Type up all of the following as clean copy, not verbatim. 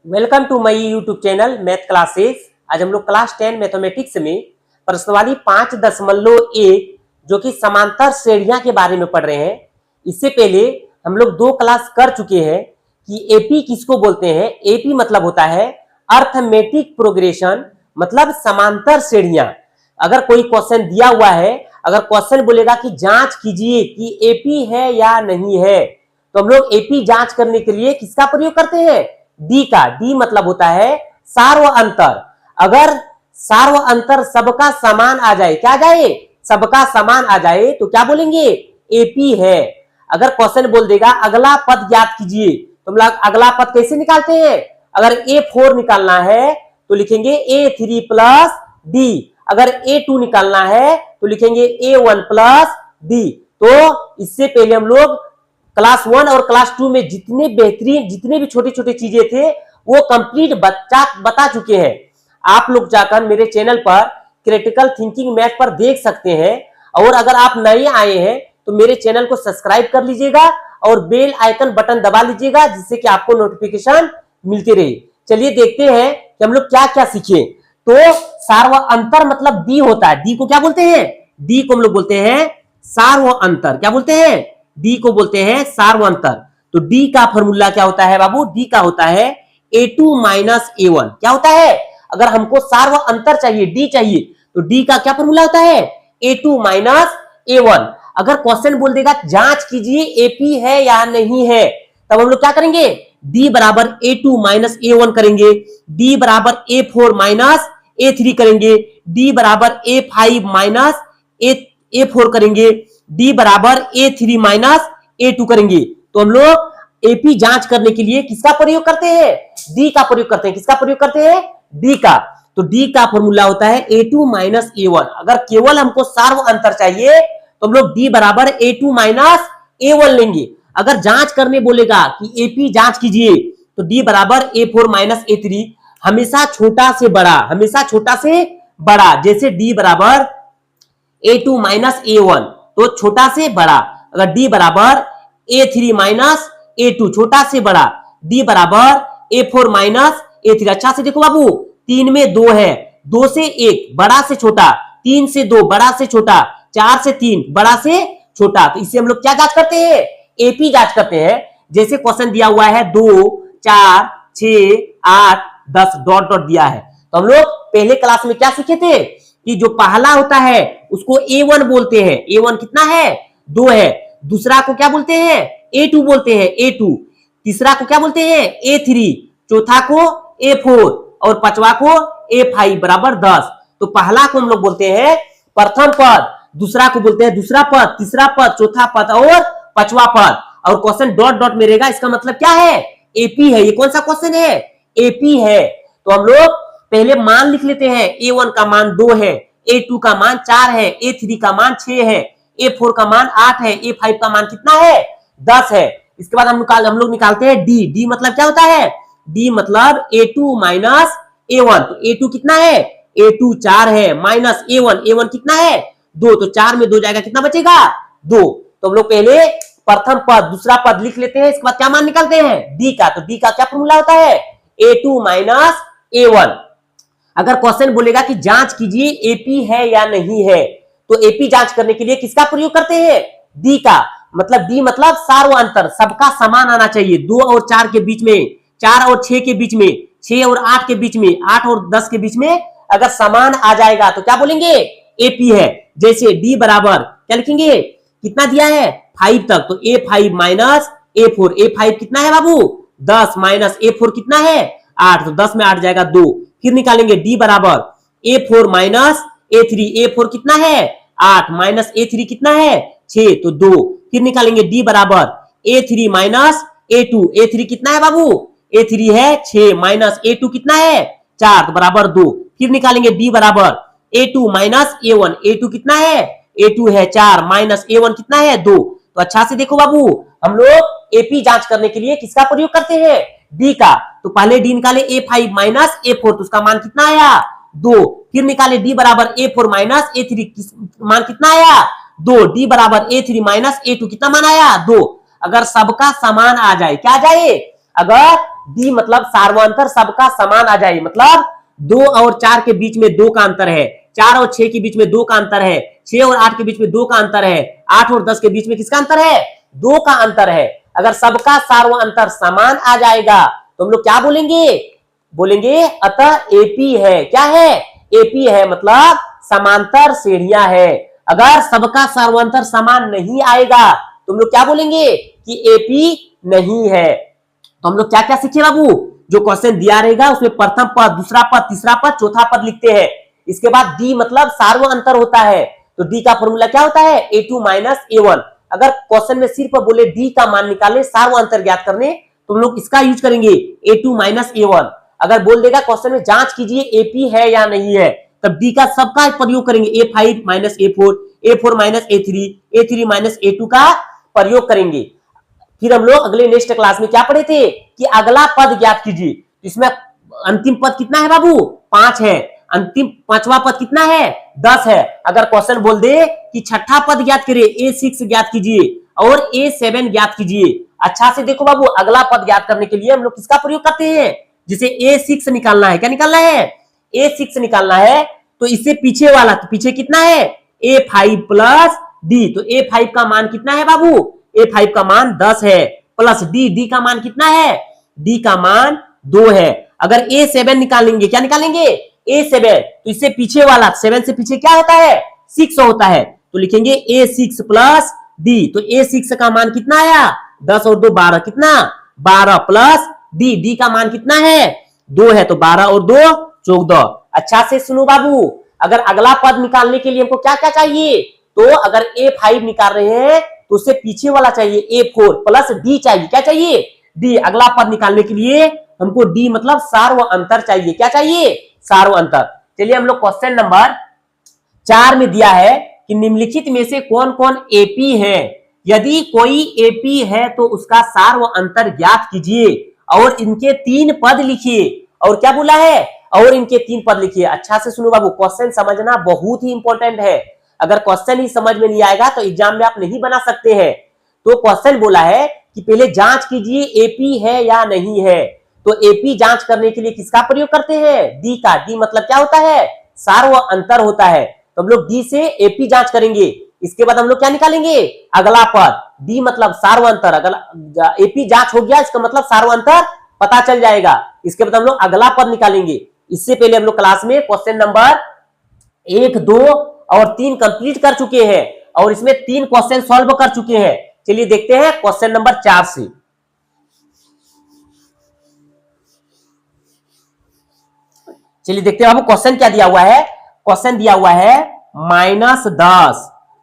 Welcome to my YouTube channel math classes. आज हम लोग क्लास 10 मैथमेटिक्स में प्रश्नावली 5.1 जो कि समांतर श्रेणियां के बारे में पढ़ रहे हैं। इससे पहले हम लोग 2 क्लास कर चुके हैं कि एपी किसको बोलते हैं। एपी मतलब होता है अर्थमेटिक प्रोग्रेशन, मतलब समांतर श्रेणियां। अगर कोई क्वेश्चन दिया हुआ है, अगर क्वेश्चन बोलेगा कि जांच कीजिए कि एपी है या नहीं है, तो हम लोग एपी जांच करने के लिए किसका प्रयोग करते हैं, डी का। डी मतलब होता है सार्व अंतर। अगर सार्व अंतर सबका समान आ जाए, क्या जाए, सबका समान आ जाए, तो क्या बोलेंगे, एपी है। अगर क्वेश्चन बोल देगा अगला पद ज्ञात कीजिए, तो हम लोग अगला पद कैसे निकालते हैं। अगर A4 निकालना है तो लिखेंगे A3 प्लस डी। अगर A2 निकालना है तो लिखेंगे A1 प्लस डी। तो इससे पहले हम लोग क्लास 1 और क्लास 2 में जितने बेहतरीन, जितने भी छोटे छोटे चीजें थे वो कंप्लीट बता चुके हैं। आप लोग जाकर मेरे चैनल पर क्रिटिकल थिंकिंग मैथ पर देख सकते हैं। और अगर आप नए आए हैं तो मेरे चैनल को सब्सक्राइब कर लीजिएगा और बेल आइकन बटन दबा लीजिएगा, जिससे कि आपको नोटिफिकेशन मिलती रहे। चलिए देखते हैं कि हम लोग क्या क्या सीखे। तो सार्व अंतर मतलब डी होता है। डी को क्या बोलते हैं, डी को हम लोग बोलते हैं सार्व अंतर। क्या बोलते हैं, डी को बोलते हैं सार्व अंतर। तो डी का फॉर्मूला क्या होता है बाबू, डी का होता है A2 माइनस A1। क्या होता है, अगर हमको सार्व अंतर चाहिए, डी चाहिए, तो डी का क्या फॉर्मूला होता है, A2 माइनस A1। अगर क्वेश्चन बोल देगा जांच कीजिए एपी है या नहीं है, तब हम लोग क्या करेंगे, डी बराबर A2 माइनस A1 करेंगे, डी बराबर A4 माइनस A3 करेंगे, डी बराबर A5 माइनस A4 करेंगे, डी बराबर A3 माइनस A2 करेंगे। तो हम लोग एपी जांच करने के लिए किसका प्रयोग करते हैं, डी का प्रयोग करते हैं। किसका प्रयोग करते हैं, डी का। तो डी का फॉर्मूला होता है A2 माइनस A1। अगर केवल हमको सार्व अंतर चाहिए तो हम लोग डी बराबर A2 माइनस A1 लेंगे। अगर जांच करने बोलेगा कि एपी जांच कीजिए, तो डी बराबर A4 माइनस A3। हमेशा छोटा से बड़ा, हमेशा छोटा से बड़ा। जैसे डी बराबर A2 माइनस A1 तो छोटा से बड़ा। अगर डी बराबर A3 माइनस A2 छोटा से बड़ा, डी बराबर A4 माइनस A3। अच्छा से देखो बाबू, 3 में 2 है, 2 से 1 बड़ा से छोटा, 3 से 2 बड़ा से छोटा, 4 से 3 बड़ा से छोटा। तो इससे हम लोग क्या जांच करते हैं, एपी जांच करते हैं। जैसे क्वेश्चन दिया हुआ है 2, 4, 6, 8, 10 डॉट डॉट दिया है, तो हम लोग पहले क्लास में क्या सीखे थे कि जो पहला होता है उसको A1 बोलते हैं। A1 कितना है, 2 है। दूसरा को क्या बोलते हैं, A2 बोलते हैं, A2। तीसरा को क्या बोलते हैं, A3। चौथा को A4 और पांचवा को A5 बराबर 10। तो पहला को हम लोग बोलते हैं प्रथम पद, दूसरा को बोलते हैं दूसरा पद, तीसरा पद, चौथा पद और पांचवा पद। और क्वेश्चन डॉट डॉट में रहेगा, इसका मतलब क्या है, एपी है। ये कौन सा क्वेश्चन है, एपी है। तो हम लोग पहले मान लिख लेते हैं। A1 का मान 2 है, A2 का मान 4 है, A3 का मान 6 है, A4 का मान 8 है, A5 का मान कितना है, 10 है। इसके बाद हम लोग निकालते हैं डी। डी मतलब क्या होता है, डी मतलब A2 माइनस A1। तो A2 कितना है, A2 4 है, माइनस A1, A1 कितना है, 2। तो 4 में 2 जाएगा, कितना बचेगा, 2। तो हम लोग पहले प्रथम पद दूसरा पद लिख लेते हैं। इसके बाद क्या मान निकालते हैं, डी का। तो डी का क्या फॉर्मूला होता है, A2 माइनस A1। अगर क्वेश्चन बोलेगा कि जांच कीजिए एपी है या नहीं है, तो एपी जांच करने के लिए किसका प्रयोग करते हैं, डी का। मतलब डी मतलब सार्व अंतर, सबका समान आना चाहिए। 2 और 4 के बीच में, 4 और 6 के बीच में, 6 और 8 के बीच में, 8 और 10 के बीच में अगर समान आ जाएगा तो क्या बोलेंगे, एपी है। जैसे डी बराबर क्या लिखेंगे, कितना दिया है, 5 तक, तो A5 माइनस A4। A5 कितना है बाबू, 10 माइनस A4 कितना है, 8। तो 10 में 8 जाएगा 2। फिर निकालेंगे डी बराबर A4 माइनस A3। A4 कितना है, 8 माइनस A3 कितना है, 6। तो 2। फिर निकालेंगे डी बराबर A3 माइनस A2। A3 कितना है बाबू, A3 है 6 माइनस A2 कितना है, 4। तो बराबर 2। फिर निकालेंगे डी बराबर A2 माइनस A1। A2 कितना है, A2 है 4 माइनस A1 कितना है, 2। तो अच्छा से देखो बाबू, हम लोग एपी जांच करने के लिए किसका प्रयोग करते हैं, डी का। तो पहले डी निकाले A5 माइनस A4, तो उसका मान कितना आया, 2। फिर निकाले डी बराबर A4 माइनस A3, मान कितना आया, 2। डी बराबर A3 माइनस A2 कितना मान आया, 2। अगर सबका समान आ जाए, क्या जाए, अगर डी मतलब सार्वंतर सबका समान आ जाए, मतलब 2 और 4 के बीच में 2 का अंतर है, 4 और 6 के बीच में 2 का अंतर है, 6 और 8 के बीच में 2 का अंतर है, 8 और 10 के बीच में किसका अंतर है? 2 का अंतर है। अगर सबका सार्वंतर समान आ जाएगा तो हम लोग क्या बोलेंगे? बोलेंगे अतः एपी है। क्या है? एपी है, मतलब समांतर श्रेणियां है। अगर सबका सार्वंतर समान नहीं आएगा तो हम लोग क्या बोलेंगे? कि एपी नहीं है। तो हम लोग क्या क्या सीखे बाबू? जो क्वेश्चन दिया रहेगा उसमें प्रथम पद, दूसरा पद, तीसरा पद, चौथा पद लिखते हैं। इसके बाद डी मतलब सार्वअंतर होता है, तो डी का फॉर्मूला क्या होता है? A2 minus A1। अगर क्वेश्चन में सिर्फ बोले डी का मान निकाले, सार्वअंतर ज्ञात करने, तो हम लोग इसका यूज करेंगे A2 माइनस A1। अगर बोल देगा क्वेश्चन में जांच कीजिए एपी है या नहीं है, तब डी का सबका प्रयोग करेंगे, A5 minus A4, A4 minus A3, A3 minus A2 का प्रयोग करेंगे। फिर हम लोग अगले नेक्स्ट क्लास में क्या पढ़े थे कि अगला पद ज्ञात कीजिए। इसमें अंतिम पद कितना है बाबू? 5 है। अंतिम पांचवा पद कितना है? 10 है। अगर क्वेश्चन बोल दे कि छठा पद ज्ञात करिए, A6 ज्ञात कीजिए और A7 ज्ञात कीजिए। अच्छा से देखो बाबू, अगला पद ज्ञात करने के लिए हम लोग किसका प्रयोग करते हैं? जिसे A6 निकालना है। क्या निकालना है? A6 निकालना है। तो इससे पीछे वाला, तो पीछे कितना है? A5 plus D. तो A5 का मान कितना है बाबू? A5 का मान 10 है, प्लस डी का मान कितना है? डी का मान 2 है। अगर A7 निकालेंगे, क्या निकालेंगे? A7, तो इससे पीछे वाला, 7 से पीछे क्या होता है? 6 होता है, तो लिखेंगे A6 प्लस डी। तो A6 का मान कितना आया? 10 और 2 12, कितना? 12 प्लस डी का मान कितना है? 2 है, तो 12 और 2 14। अच्छा से सुनो बाबू, अगर अगला पद निकालने के लिए हमको क्या क्या चाहिए? तो अगर A5 निकाल रहे हैं तो उससे पीछे वाला चाहिए A4 प्लस डी चाहिए। क्या चाहिए? डी। अगला पद निकालने के लिए हमको डी मतलब सार्वअंतर चाहिए। क्या चाहिए? सार्वअंतर। चलिए हम लोग क्वेश्चन नंबर 4 में दिया है कि निम्नलिखित में से कौन कौन एपी है। यदि कोई एपी है तो उसका सार्वअंतर ज्ञात कीजिए और इनके 3 पद लिखिए। और क्या बोला है? और इनके 3 पद लिखिए। अच्छा से सुनो बाबू, क्वेश्चन समझना बहुत ही इंपॉर्टेंट है। अगर क्वेश्चन ही समझ में नहीं आएगा तो एग्जाम में आप नहीं बना सकते हैं। तो क्वेश्चन बोला है कि पहले जांच कीजिए एपी है या नहीं है। तो एपी जांच करने के लिए किसका प्रयोग करते हैं? डी का। डी मतलब क्या होता है? सार्वअंतर होता है। तो हम लोग डी से एपी जांच करेंगे। इसके बाद हम लोग क्या निकालेंगे? अगला पद। डी मतलब सार्वअंतर। अगला एपी जांच हो गया, इसका मतलब सार्वअंतर पता चल जाएगा। इसके बाद हम लोग अगला पद निकालेंगे। इससे पहले हम लोग क्लास में क्वेश्चन नंबर 1, 2 और 3 कंप्लीट कर चुके हैं और इसमें 3 क्वेश्चन सॉल्व कर चुके हैं। चलिए देखते हैं क्वेश्चन नंबर 4 से। चलिए देखते हैं बाबू क्वेश्चन क्या दिया हुआ है। क्वेश्चन दिया हुआ है -10,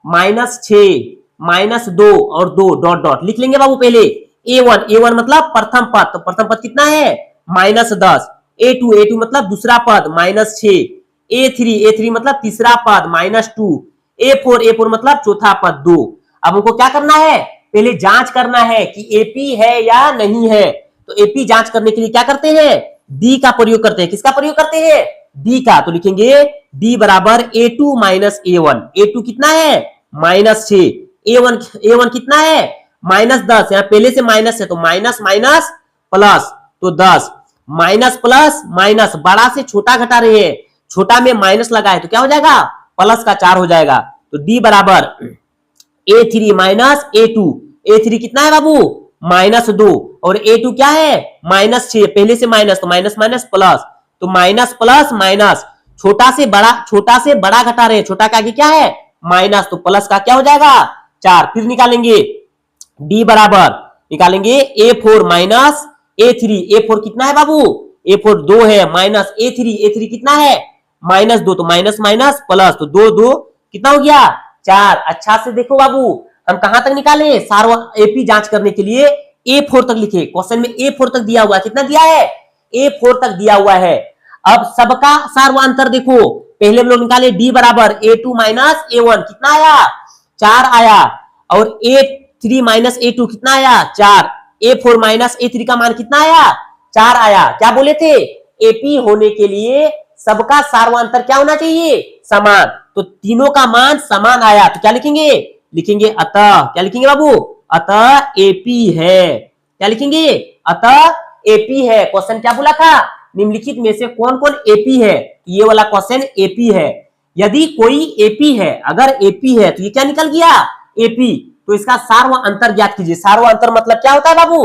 -6, -2 और 2 डॉट डॉट। लिख लेंगे बाबू पहले A1 मतलब प्रथम पद, तो प्रथम पद कितना है? -10। A2 मतलब दूसरा पद -6। A3 मतलब तीसरा पद -2। A4 मतलब चौथा पद 2। अब हमको क्या करना है? पहले जांच करना है कि एपी है या नहीं है। तो एपी जांच करने के लिए क्या करते हैं? डी का प्रयोग करते हैं। किसका प्रयोग करते हैं? डी का। तो लिखेंगे डी बराबर A2 माइनस A1। A2 कितना है? -6। A1 कितना है? -10। यहाँ पहले से माइनस है तो माइनस माइनस प्लस, तो 10। माइनस प्लस माइनस, बड़ा से छोटा घटा रहे हैं, छोटा में माइनस लगा है तो क्या हो जाएगा? प्लस का 4 हो जाएगा। तो डी बराबर A3 माइनस A2। A3 कितना है बाबू? -2 और A2 क्या है? -6। पहले से माइनस तो माइनस माइनस प्लस, तो माइनस प्लस माइनस, छोटा से बड़ा घटा रहे हैं, छोटा के आगे क्या है? माइनस, तो प्लस का क्या हो जाएगा? 4। फिर निकालेंगे डी बराबर, निकालेंगे A4 माइनस A3। A4 कितना है बाबू? A4 2 है, माइनस A3 कितना है? -2, तो माइनस माइनस प्लस, तो 2 कितना हो गया? 4। अच्छा से देखो बाबू, हम कहां तक निकाले? एपी जांच करने के लिए A4 तक लिखे। क्वेश्चन में A4 तक दिया हुआ है। कितना दिया है? A4 तक दिया हुआ है। अब सबका सार्वअंतर देखो, पहले हम लोग निकाले डी बराबर A2 माइनस A1। कितना आया? 4 आया। और A3 माइनस A2 कितना आया? 4। A4 माइनस A3 का मान कितना आया? 4 आया। क्या बोले थे? एपी होने के लिए सबका सार्वअंतर क्या होना चाहिए? समान। तो तीनों का मान समान आया, तो क्या लिखेंगे? लिखेंगे अतः। क्या लिखेंगे बाबू? अतः एपी है। क्या लिखेंगे? अतः एपी है। क्वेश्चन क्या बोला था, निम्नलिखित में से कौन कौन एपी है, ये वाला क्वेश्चन एपी है। यदि कोई एपी है, अगर एपी है तो ये क्या निकल गया, एपी। तो इसका सार्व अंतर ज्ञात कीजिए। सार्व अंतर मतलब क्या होता है बाबू,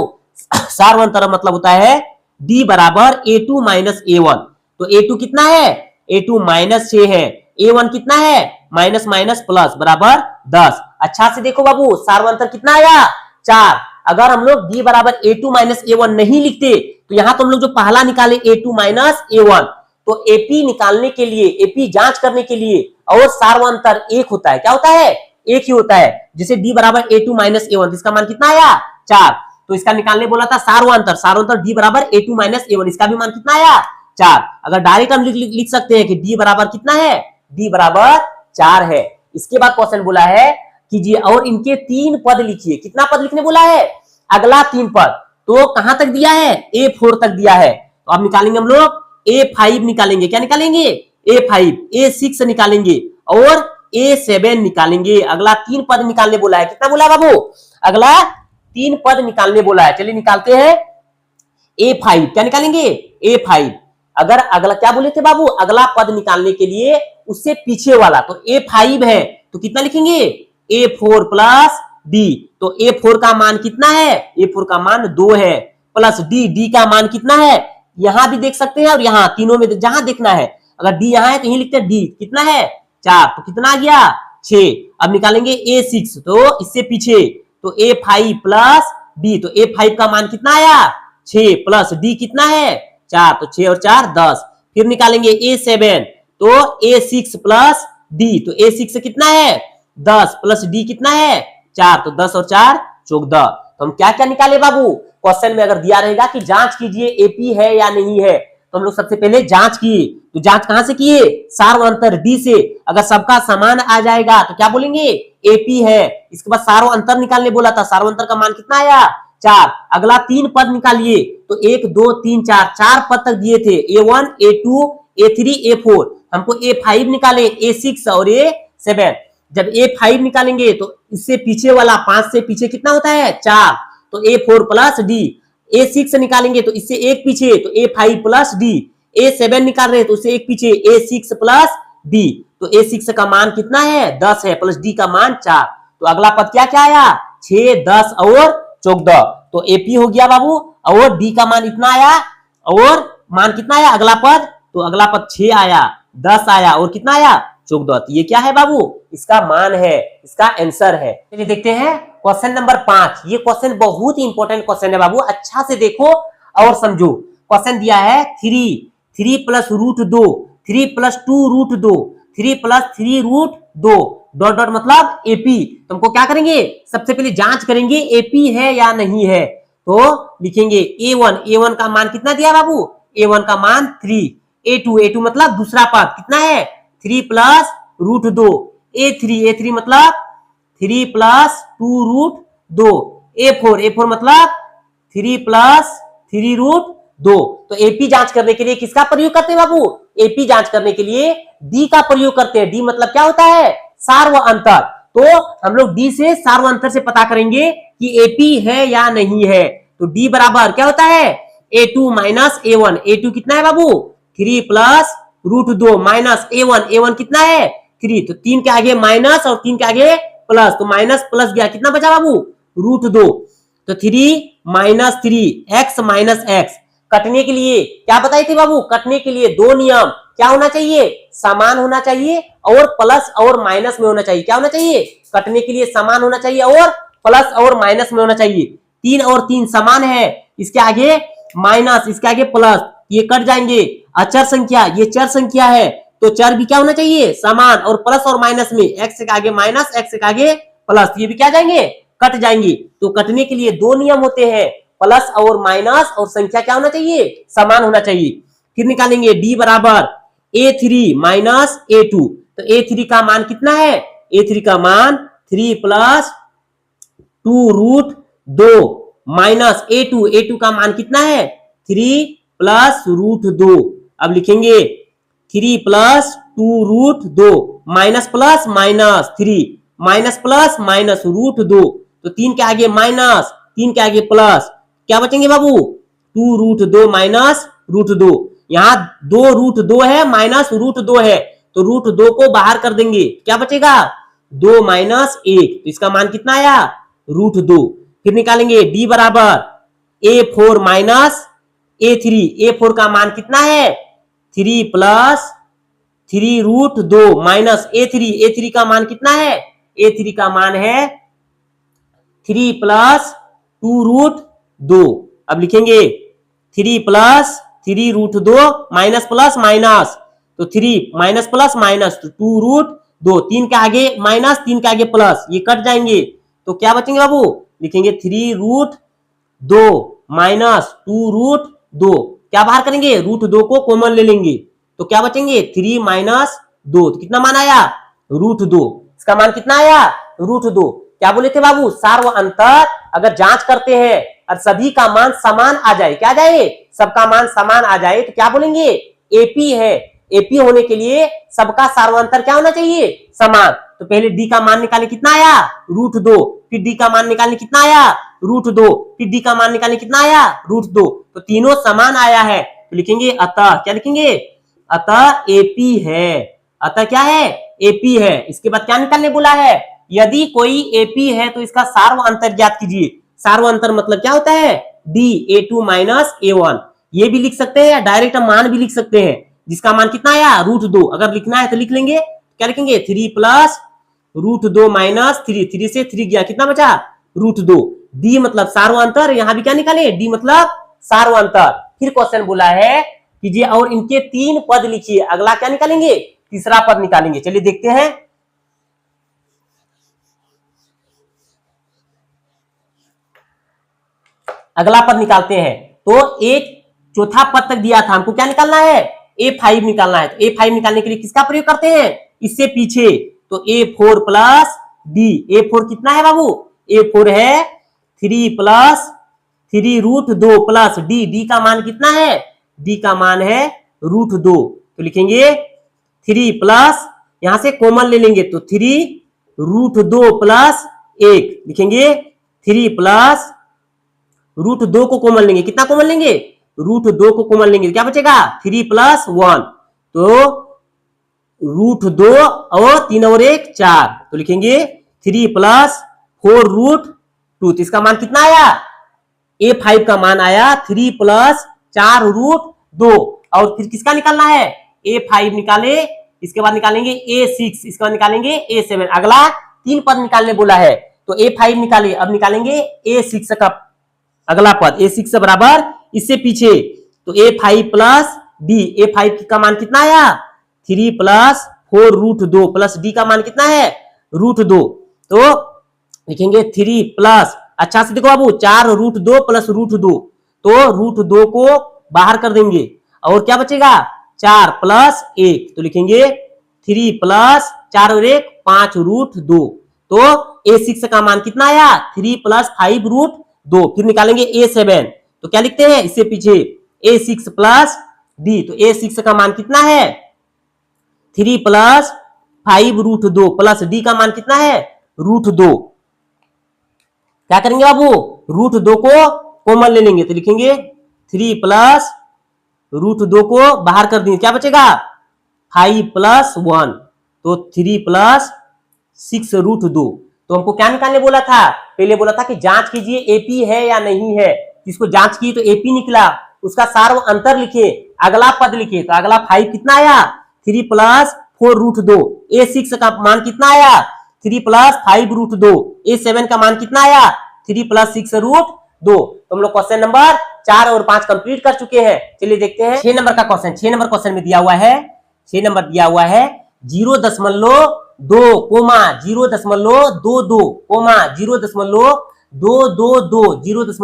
सार्व अंतर मतलब होता है डी बराबर a2 माइनस a1। तो a2 कितना है, a2 माइनस 6 है, a1 कितना है, माइनस माइनस प्लस बराबर 10। अच्छा से देखो बाबू, सार्व अंतर कितना आया, 4। अगर हम लोग d बराबर a2 माइनस a1 नहीं लिखते तो यहां तो हम लोग जो पहला निकाले a2 माइनस a1, तो एपी निकालने के लिए, एपी जांच करने के लिए और सार्व अंतर एक होता है, क्या होता है, एक ही होता है। जैसे d बराबर a2 माइनस a1, इसका मान कितना आया, 4। तो इसका निकालने बोला था सार्व अंतर, सार्व अंतर d बराबर a2 माइनस a1, इसका भी मान कितना आया, 4। अगर डायरेक्ट हम लिख सकते हैं कि d बराबर कितना है, d बराबर 4 है। इसके बाद क्वेश्चन बोला है कीजिए और इनके 3 पद लिखिए। कितना पद लिखने बोला है, अगला 3 पद। तो कहां तक दिया है, a4 तक दिया है। तो अब निकालेंगे हम लोग a5 निकालेंगे, क्या निकालेंगे, a5, a6 निकालेंगे और a7 निकालेंगे। अगला 3 पद निकालने बोला है। कितना बोला है बाबू, अगला 3 पद निकालने बोला है। चलिए निकालते हैं a5, क्या निकालेंगे, a5। अगर अगला क्या बोले थे बाबू, अगला पद निकालने के लिए उससे पीछे वाला, तो a5 है तो कितना लिखेंगे, a4 प्लस d। तो a4 का मान कितना है, a4 का मान 2 है, प्लस d का मान कितना है, यहां भी देख सकते हैं और यहां तीनों में जहां देखना है। अगर d यहां है तो यही लिखते हैं, d कितना है, 4। तो कितना आ गया, 6। अब निकालेंगे a6, तो इससे पीछे, तो a5 प्लस d। तो a5 का मान कितना आया, 6, प्लस d कितना है, 4। तो 6 और 4 10। फिर निकालेंगे a7, तो a6 प्लस d। तो a6 कितना है, 10, प्लस d कितना है, 4। तो 10 और 4 14। तो हम क्या क्या निकाले बाबू, क्वेश्चन में अगर दिया रहेगा कि जांच कीजिए एपी है या नहीं है, तो हम लोग सबसे पहले जांच किए। तो जांच कहां से किए, सार्व अंतर डी से। अगर सबका समान आ जाएगा तो क्या बोलेंगे, एपी है। इसके बाद सार्व अंतर निकालने बोला था, सार्व अंतर का मान कितना आया, 4। अगला 3 पद निकालिए, तो 1 2 3 4 पद तक दिए थे, a1 a2 a3 a4। हमको a5 निकाले, a6 और a7। जब a5 निकालेंगे तो इससे पीछे वाला, 5 से पीछे कितना होता है, 4। तो a4 प्लस d। a6 निकालेंगे तो इससे एक पीछे, तो a5 प्लस d। a7 निकाल रहे हैं तो उससे एक पीछे, a6 प्लस d। तो a6 का मान कितना है, 10 है, प्लस d का मान 4। तो अगला पद क्या क्या आया, 6 10 और 14। तो AP हो गया बाबू, और D का मान इतना आया, और मान कितना आया अगला पद, तो अगला पद 6 आया, 10 आया और कितना आया, 14। तो ये क्या है बाबू, इसका मान है, इसका आंसर है। चलिए देखते हैं क्वेश्चन नंबर 5। ये क्वेश्चन बहुत ही इंपॉर्टेंट क्वेश्चन है बाबू, अच्छा से देखो और समझो। क्वेश्चन दिया है 3 plus root 2, 3 plus 2 root 2, 3 plus 3 root 2, dot dot मतलब एपी। तुमको क्या करेंगे, सबसे पहले जांच करेंगे एपी है या नहीं है। तो लिखेंगे a1 का मान कितना दिया बाबू, a1 का मान 3, a2 मतलब दूसरा पद कितना है, 3 प्लस रूट 2, a3 मतलब 3 प्लस 2 रूट 2, a4 मतलब 3 प्लस 3 रूट 2। तो एपी जांच करने के लिए किसका प्रयोग करते हैं बाबू, एपी जांच करने के लिए डी का प्रयोग करते हैं। डी मतलब क्या होता है, सार्व अंतर। तो हम लोग डी से सार्व अंतर से पता करेंगे कि एपी है या नहीं है। तो डी बराबर क्या होता है, a2 माइनस a1। a2 कितना है बाबू, 3 प्लस रूट 2 माइनस a1 कितना है, 3। तो 3 के आगे माइनस और 3 के आगे प्लस, तो माइनस प्लस गया, कितना बचा बाबू, रूट 2। तो 3 माइनस 3 x माइनस x। कटने के लिए क्या बताई थी बाबू, कटने के लिए 2 नियम, क्या होना चाहिए, समान होना चाहिए और प्लस और माइनस में होना चाहिए। क्या होना चाहिए, कटने के लिए समान होना चाहिए और प्लस और माइनस में होना चाहिए। 3 और 3 समान है, इसके आगे माइनस, इसके आगे प्लस, ये कट जाएंगे। अचर संख्या, ये चर संख्या है, तो चर भी क्या होना चाहिए, समान और प्लस और माइनस में, x के आगे माइनस, x के आगे प्लस, ये भी क्या जाएंगे, कट जाएंगे। तो कटने के लिए 2 नियम होते हैं, प्लस और माइनस, और संख्या क्या होना चाहिए, समान होना चाहिए। फिर निकालेंगे d बराबर a3 माइनस a2। तो a3 का मान कितना है, a3 का मान 3 प्लस 2 रूट 2 माइनस a2 का मान कितना है, 3 प्लस रूट 2। अब लिखेंगे 3 plus 2 root 2 minus plus minus 3 minus plus minus root 2। तो 3 के आगे माइनस, 3 के आगे प्लस, क्या बचेंगे बाबू, 2√2 माइनस √2। यहाँ 2√2 है माइनस √2 है, तो √2 को बाहर कर देंगे, क्या बचेगा 2 माइनस 1, तो इसका मान कितना आया √2। फिर निकालेंगे d बराबर A4 माइनस A3। A4 का मान कितना है 3 प्लस 3√2 माइनस A3। A3 का मान कितना है, A3 का मान है 3 प्लस 2√2। अब लिखेंगे 3 प्लस 3√2 माइनस प्लस माइनस, तो 3 माइनस प्लस माइनस, तो 2√2, 3 के आगे माइनस 3 के आगे प्लस, ये कट जाएंगे, तो क्या बचेंगे बाबू, लिखेंगे 3√2 माइनस 2√2, क्या बाहर करेंगे √2 को कॉमन ले लेंगे, तो क्या बचेंगे 3 माइनस 2, तो कितना मान आया √2। इसका मान कितना आया √2। क्या बोले थे बाबू, सार्व अंतर अगर जांच करते हैं और सभी का मान समान आ जाए, क्या जाए सबका मान समान आ जाए, तो क्या बोलेंगे एपी है। एपी होने के लिए सबका सार्वंतर क्या होना चाहिए समान। तो पहले डी का मान निकाले, कितना आया √2, फिर डी का मान निकालने कितना आया √2, फिर डी का मान निकालने कितना आया √2, तो तीनों समान आया है, तो लिखेंगे अतः, क्या लिखेंगे अतः एपी है। अतः क्या है एपी है। इसके बाद क्या निकालने बोला है, यदि कोई एपी है तो इसका सार्व अंतर ज्ञात कीजिए। सार्व अंतर मतलब क्या होता है डी A2 माइनस A1, ये भी लिख सकते हैं, डायरेक्ट मान भी लिख सकते हैं, जिसका मान कितना आया √2। अगर लिखना है तो लिख लेंगे, क्या लिखेंगे 3 प्लस √2 माइनस 3, 3 से 3 गया, कितना बचा √2। डी मतलब सार्वंतर, यहां भी क्या निकाले डी मतलब सार्वंतर। फिर क्वेश्चन बोला है कीजिए और इनके 3 पद लिखिए। अगला क्या निकालेंगे, तीसरा पद निकालेंगे। चलिए देखते हैं। अगला पद निकालते हैं, तो एक चौथा पद तक दिया था, हमको क्या निकालना है A5 निकालना है। तो A5 निकालने के लिए किसका प्रयोग करते हैं, इससे पीछे, तो A4 प्लस D। A4 कितना है बाबू, A4 है 3 प्लस 3√2 प्लस D। D का मान कितना है, D का मान है √2, तो लिखेंगे 3 प्लस, यहां से कॉमन ले लेंगे, तो 3√2 प्लस 1, लिखेंगे 3 प्लस √2 को कॉमन लेंगे, कितना कॉमन लेंगे √2 को कॉमन लेंगे, क्या बचेगा 3 प्लस 1, तो √2 और 3 और 1 4, तो लिखेंगे 3 प्लस 4√2। तो इसका मान कितना आया, A5 का मान आया 3 प्लस 4√2। और फिर किसका निकालना है, A5 निकाले, इसके बाद निकालेंगे A6, इसके बाद निकालेंगे A7। अगला 3 पद निकालने बोला है, तो A5 निकाले, अब निकालेंगे A6 का अगला पद। A6 से बराबर इससे पीछे, तो A5 प्लस D। A5 का मान कितना आया 3 प्लस 4√2 प्लस D का मान कितना है √2, तो लिखेंगे 3 प्लस, अच्छा से देखो बाबू 4√2 प्लस √2, तो √2 को बाहर कर देंगे और क्या बचेगा 4 प्लस 1, तो लिखेंगे 3 प्लस 4 और 1 5√2, तो A6 का मान कितना आया 3 प्लस 5√2। फिर निकालेंगे A7, तो क्या लिखते हैं इससे पीछे A6 प्लस D, तो A6 का मान कितना है 3 प्लस 5√2 प्लस D का मान कितना है √2। क्या करेंगे बाबू √2 को कॉमन ले लेंगे, तो लिखेंगे 3 प्लस √2 को बाहर कर देंगे, क्या बचेगा 5 प्लस 1, तो 3 प्लस 6√2। तो हमको क्या निकालने बोला था, पहले बोला था कि जांच कीजिए एपी है या नहीं है। इसको जांच की तो एपी निकला, उसका सार्व अंतर लिखे, अगला पद लिखे, तो अगला 5 कितना आया 3 प्लस 4√2। A6 का मान कितना आया 3 प्लस 5√2। A7 का मान कितना आया 3 प्लस 6√2। तो हम लोग क्वेश्चन नंबर 4 और 5 कंप्लीट कर चुके हैं। चलिए देखते हैं 6 नंबर का क्वेश्चन। 6 नंबर क्वेश्चन में दिया हुआ है, 6 नंबर दिया हुआ है 0.2, 0.22, 0.222,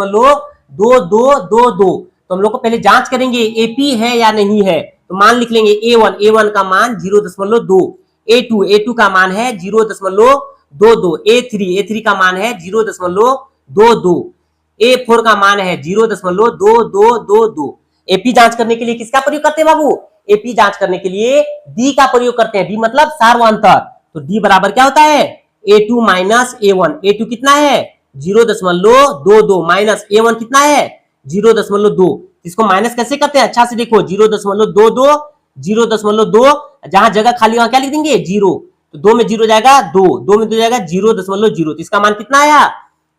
0.222। तो हम लोग को पहले जांच करेंगे एपी है या नहीं है, तो मान लिख लेंगे A1 का मान 0.2, A2 का मान है 0.22, A3 का मान है 0.22, A4 का मान है 0.2222। एपी जांच करने के लिए किसका प्रयोग करते हैं बाबू, एपी जांच करने के लिए डी का प्रयोग करते हैं। डी मतलब सार्वंतर, तो डी बराबर क्या होता है A2 माइनस A1। A2 कितना है 0.22 माइनस A1 कितना है 0.2। इसको माइनस कैसे करते हैं, अच्छा से देखो, 0.22, 0.2, जहां जगह खाली वहां क्या लिख देंगे, 0। तो 2 में 0 जाएगा 2, 2 में 2 जाएगा 0.0, तो इसका मान कितना आया,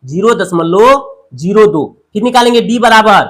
0.02। फिर निकालेंगे d बराबर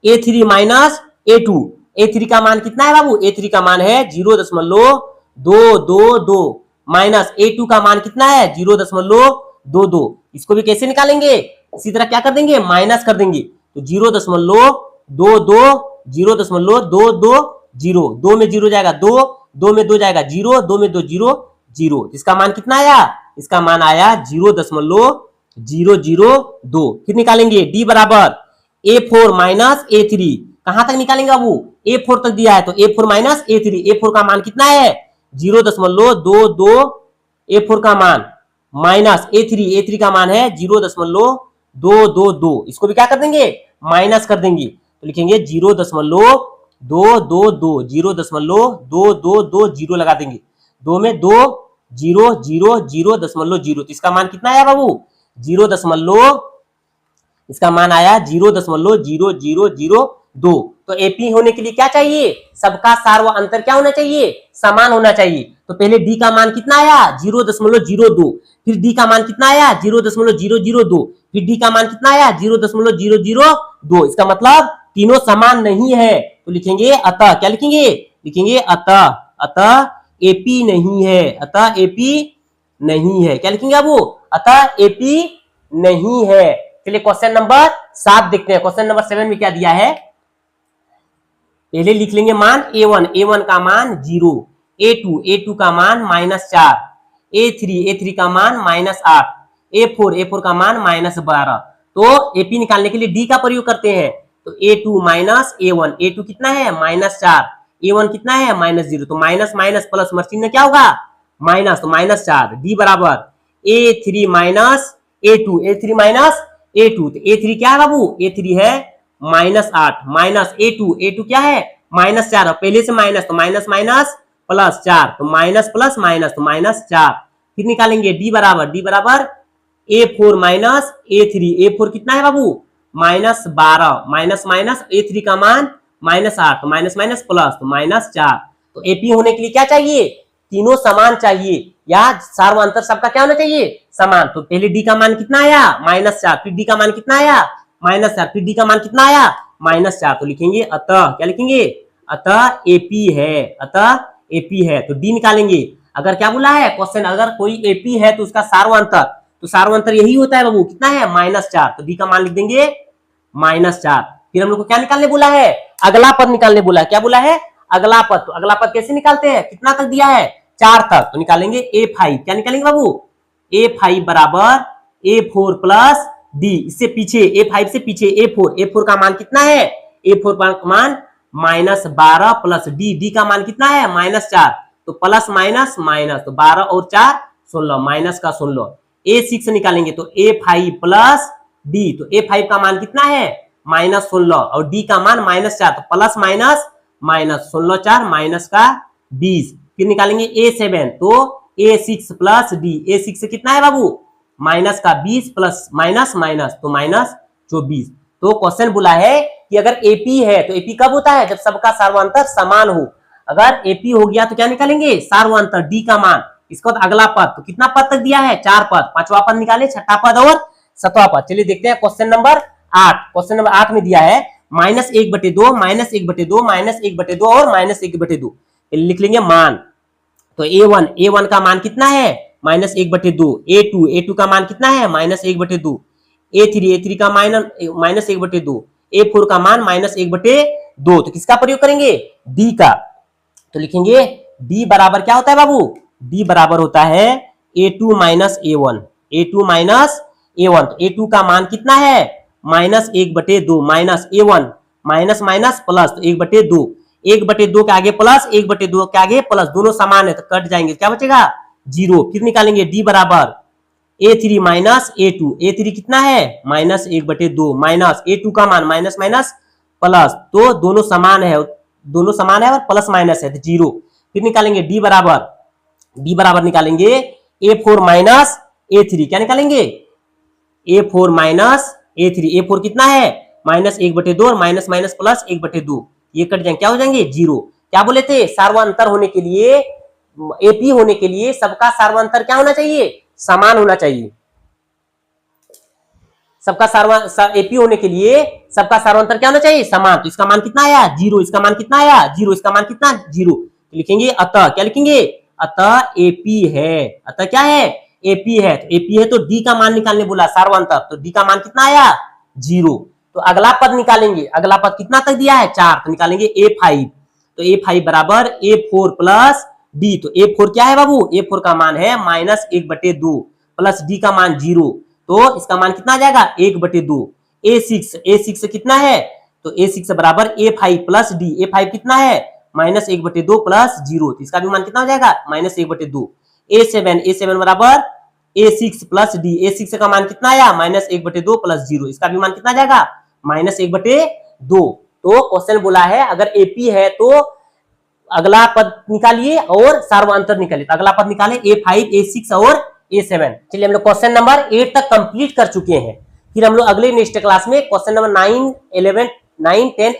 A3 माइनस A2। A3 का मान कितना है बाबू, A3 का मान है 0.222 माइनस A2 का मान कितना है 0.22। इसको भी कैसे निकालेंगे, इसी तरह क्या कर देंगे, माइनस कर देंगे। तो 0.22, 0.220, 2 में 0 जाएगा 2, 2 में 2 जाएगा 0, 2 में 2 0, 0। इसका मान कितना आया, इसका मान आया 0.002। फिर निकालेंगे d बराबर A4 माइनस A3। कहां तक निकालेंगे बाबू, A4 तक दिया है, तो A4 माइनस A3। A4 का मान कितना है 0.22, A4 का मान माइनस A3 का मान है 0.222। इसको भी क्या कर देंगे, माइनस कर देंगे। तो लिखेंगे 0.222, 0.222 लगा देंगे, 2 में 2 0 0 0.0। तो इसका मान कितना आया बाबू, 0. इसका मान आया 0.0002। तो एपी होने के लिए क्या चाहिए, सबका सार व अंतर क्या होना चाहिए, समान होना चाहिए। तो पहले डी का मान कितना आया 0.02, फिर डी का मान कितना आया 0.002, फिर डी का मान कितना आया 0.002। इसका मतलब तीनों समान नहीं है। तो लिखेंगे अतः, क्या लिखेंगे, लिखेंगे अतः एपी नहीं है, अतः एपी नहीं है। क्या लिखेंगे अब, अतः एपी नहीं है। चलिए क्वेश्चन नंबर 7 देखते हैं। क्वेश्चन नंबर 7 में क्या दिया है, पहले लिख लेंगे मान A1 का मान 0, A2 का मान -4, A3 का मान -8, A4 का मान -12। तो एपी निकालने के लिए डी का प्रयोग करते हैं। तो A2 माइनस A1 कितना है -4, A1 कितना है -0। तो माइनस माइनस प्लस चिन्ह क्या होगा, माइनस, तो -4। डी बराबर A3 minus A2 minus A2। तो A3 क्या है बाबू, A3 है -8 माइनस A2 क्या है -4, पहले से माइनस, तो माइनस माइनस प्लस 4, तो माइनस प्लस माइनस, तो -4। फिर निकालेंगे D बराबर A4 माइनस A4 कितना है बाबू -12, माइनस माइनस A3 का मान -8, तो माइनस माइनस प्लस, तो -4। तो एपी होने के लिए क्या चाहिए, तीनों समान चाहिए, या सार व अंतर सबका क्या होना चाहिए, समान। तो पहले डी का मान कितना आया -4, फिर डी का मान कितना आया -4, फिर डी का मान कितना आया -4। तो लिखेंगे अतः, क्या लिखेंगे, अतः एपी है, अतः एपी है। तो डी निकालेंगे। अगर क्या बोला है क्वेश्चन, अगर कोई एपी है तो उसका सार व अंतर, तो सार व अंतर यही होता है बाबू, कितना है -4। तो डी का मान लिख देंगे -4। फिर हम लोग को क्या निकालने बोला है, अगला पद निकालने बोला है। क्या बोला है, अगला पद। तो अगला पद कैसे निकालते हैं, कितना तक दिया है 4 तक। तो निकालेंगे A5, क्या निकालेंगे बाबू, A5 बराबर A4 प्लस D। इससे पीछे A5 से पीछे A4 का मान कितना है, A4 का मान -12 प्लस D का मान कितना है -4, तो प्लस माइनस माइनस, तो 12 और 4 16, माइनस का 16। A6 निकालेंगे तो A5 प्लस D, तो A5 का मान कितना है -16 और D का मान -4, तो प्लस माइनस माइनस, 16 4 माइनस का 20। फिर निकालेंगे A7, तो A6 प्लस D, A6 कितना है बाबू माइनस का 20 प्लस माइनस माइनस, तो -24। तो क्वेश्चन बोला है कि अगर AP है तो AP कब होता है, जब सबका सार्वंतर समान हो। अगर AP हो गया तो क्या निकालेंगे, सार्वंतर D का मान। इसके बाद अगला पद, तो कितना पद तक दिया है 4 पद, 5वां पद निकाले, 6ठा पद और 7वां पद। चलिए देखते हैं क्वेश्चन नंबर 8। क्वेश्चन नंबर 8 में दिया है -1/2, -1/2, -1/2 और -1/2। लिख लेंगे मान। तो A1 का मान कितना है -1/2, A2 का मान कितना है -1/2, A3 का -1/2, A4 का मान -1/2। तो किसका प्रयोग करेंगे, D का। तो लिखेंगे D बराबर क्या होता है बाबू, D बराबर होता है A2 minus A1, A2 minus A1। तो A2 का मान कितना है -1/2 minus A1, minus minus plus, तो 1/2, 1/2 के आगे प्लस, 1/2 के आगे प्लस, दोनों समान है तो कट जाएंगे, क्या बचेगा 0। फिर निकालेंगे D बराबर A3 माइनस A2, A3 कितना है -1/2 माइनस A2 का मान माइनस माइनस प्लस, तो दोनों समान है और प्लस माइनस है तो 0। फिर निकालेंगे D बराबर निकालेंगे A4 माइनस A3, क्या निकालेंगे A4 माइनस A3, A4 कितना है -1/2 और माइनस माइनस प्लस 1/2, ये कट जाएंगे, क्या हो जाएंगे 0। क्या बोले थे, सार्वंतर होने के लिए, एपी होने के लिए सबका सार्वंतर क्या होना चाहिए, समान होना चाहिए। सबका एपी होने के लिए सबका सार्वंतर क्या होना चाहिए, समान। तो इसका मान कितना आया 0, इसका मान कितना आया 0, इसका मान कितना 0। लिखेंगे अतः, क्या लिखेंगे, अतः एपी है, अतः क्या है, एपी है। तो एपी है तो डी का मान निकालने बोला सार्वंतर, तो डी का मान कितना आया 0। तो अगला पद निकालेंगे, अगला पद कितना तक दिया है 4, तो निकालेंगे A5। तो A5 बराबर A4 प्लस डी। तो A4 क्या है बाबू, A4 का मान है -1/2 प्लस डी का मान 0, तो इसका मान कितना आ जाएगा 1/2। A6 कितना है, तो A6 बराबर A5 प्लस डी। A5 कितना है -1/2 प्लस 0, तो इसका भी मान कितना हो जाएगा -1/2। A7 बराबर A6 प्लस डी। A6 का मान कितना आया -1/2 प्लस 0, इसका भी मान कितना आ जाएगा -1/2। तो क्वेश्चन बोला है अगर AP है तो अगला पद निकालिए और सार्वंतर निकालिए। तो अगला पद निकाले A5, A6 और A7। चलिए हम लोग क्वेश्चन नंबर 8 तक कंप्लीट कर चुके हैं। फिर हम लोग अगले नेक्स्ट क्लास में क्वेश्चन नंबर 9, 10,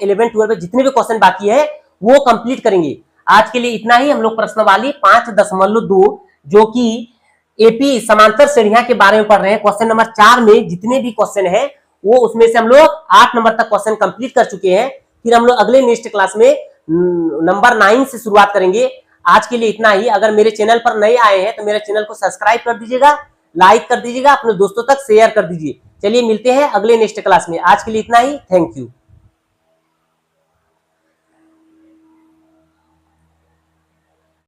11, 12 जितने भी क्वेश्चन बाकी है वो कंप्लीट करेंगे। आज के लिए इतना ही। हम लोग प्रश्नवाली 5.2 जो कि एपी समांतर श्रेणियां के बारे में पढ़ रहे हैं। क्वेश्चन नंबर 4 में जितने भी क्वेश्चन है वो उसमें से हम लोग 8 नंबर तक क्वेश्चन कंप्लीट कर चुके हैं। फिर हम लोग अगले नेक्स्ट क्लास में नंबर 9 से शुरुआत करेंगे। आज के लिए इतना ही। अगर मेरे चैनल पर नए आए हैं तो मेरे चैनल को सब्सक्राइब कर दीजिएगा, लाइक कर दीजिएगा, अपने दोस्तों तक शेयर कर दीजिए। चलिए मिलते हैं अगले नेक्स्ट क्लास में। आज के लिए इतना ही। Thank you.